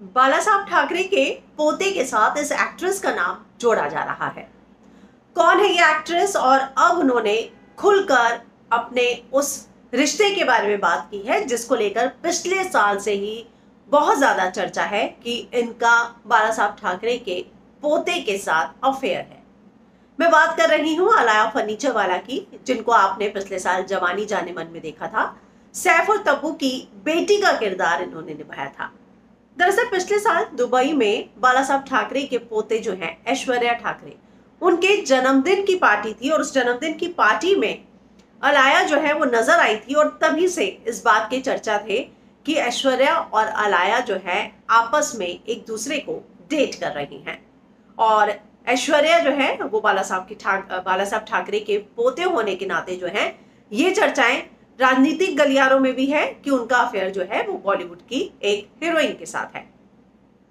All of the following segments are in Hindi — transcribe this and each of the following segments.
बाला साहब ठाकरे के पोते के साथ इस एक्ट्रेस का नाम जोड़ा जा रहा है। कौन है ये एक्ट्रेस और अब उन्होंने खुलकर अपने उस रिश्ते के बारे में बात की है जिसको लेकर पिछले साल से ही बहुत ज्यादा चर्चा है कि इनका बाला साहब ठाकरे के पोते के साथ अफेयर है। मैं बात कर रही हूं अलाया फर्नीचर वाला की, जिनको आपने पिछले साल जवानी जाने मन में देखा था। सैफ और तब्बू की बेटी का किरदार इन्होंने निभाया था। दरअसल पिछले साल दुबई में बाला साहब ठाकरे के पोते जो हैं ऐश्वर्या ठाकरे, उनके जन्मदिन की पार्टी थी और उस जन्मदिन की पार्टी में अलाया जो है वो नजर आई थी और तभी से इस बात की चर्चा थे कि ऐश्वर्या और अलाया जो है आपस में एक दूसरे को डेट कर रही हैं और ऐश्वर्या जो है वो बाला साहब ठाकरे के पोते होने के नाते जो है ये चर्चाएं राजनीतिक गलियारों में भी है कि उनका अफेयर जो है वो बॉलीवुड की एक हीरोइन के साथ है।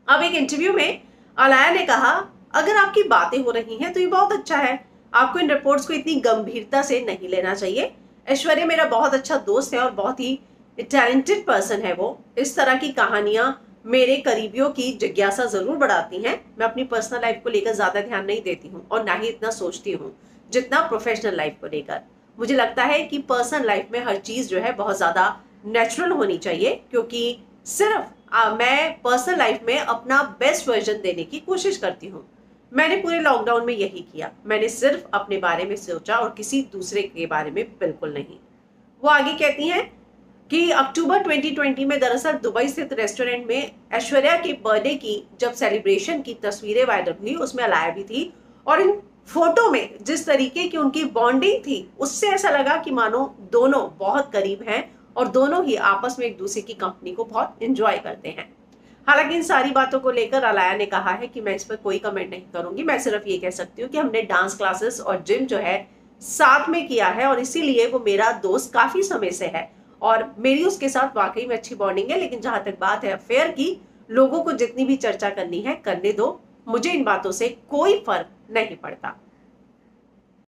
अब एक इंटरव्यू में अलाया ने कहा, अगर आपकी बातें हो रही हैं तो ये बहुत अच्छा है, आपको इन रिपोर्ट्स को इतनी गंभीरता से नहीं लेना चाहिए। ऐश्वर्या मेरा बहुत अच्छा दोस्त है और बहुत ही टैलेंटेड पर्सन है वो। इस तरह की कहानियां मेरे करीबियों की जिज्ञासा जरूर बढ़ाती हैं। मैं अपनी पर्सनल लाइफ को लेकर ज्यादा ध्यान नहीं देती हूँ और ना ही इतना सोचती हूँ जितना प्रोफेशनल लाइफ को लेकर। मुझे लगता है कि पर्सनल लाइफ में हर चीज जो है बहुत ज्यादा नेचुरल होनी चाहिए, क्योंकि सिर्फ मैं पर्सनल लाइफ में अपना बेस्ट वर्जन देने की कोशिश करती हूँ। मैंने पूरे लॉकडाउन में यही किया। मैंने सिर्फ अपने बारे में सोचा और किसी दूसरे के बारे में बिल्कुल नहीं। वो आगे कहती हैं कि अक्टूबर 2020 में दरअसल दुबई स्थित रेस्टोरेंट में ऐश्वर्या के बर्थडे की जब सेलिब्रेशन की तस्वीरें वायरल हुई, उसमें अलाया भी थी और इन फोटो में जिस तरीके की उनकी बॉन्डिंग थी उससे ऐसा लगा कि मानो दोनों बहुत करीब हैं और दोनों ही आपस में एक दूसरे की कंपनी को बहुत एंजॉय करते हैं। हालांकि इन सारी बातों को लेकर अलाया ने कहा है कि मैं इस पर कोई कमेंट नहीं करूंगी। मैं सिर्फ ये कह सकती हूँ कि हमने डांस क्लासेस और जिम जो है साथ में किया है और इसीलिए वो मेरा दोस्त काफी समय से है और मेरी उसके साथ वाकई में अच्छी बॉन्डिंग है। लेकिन जहां तक बात है अफेयर की, लोगों को जितनी भी चर्चा करनी है करने दो, मुझे इन बातों से कोई फर्क नहीं पड़ता।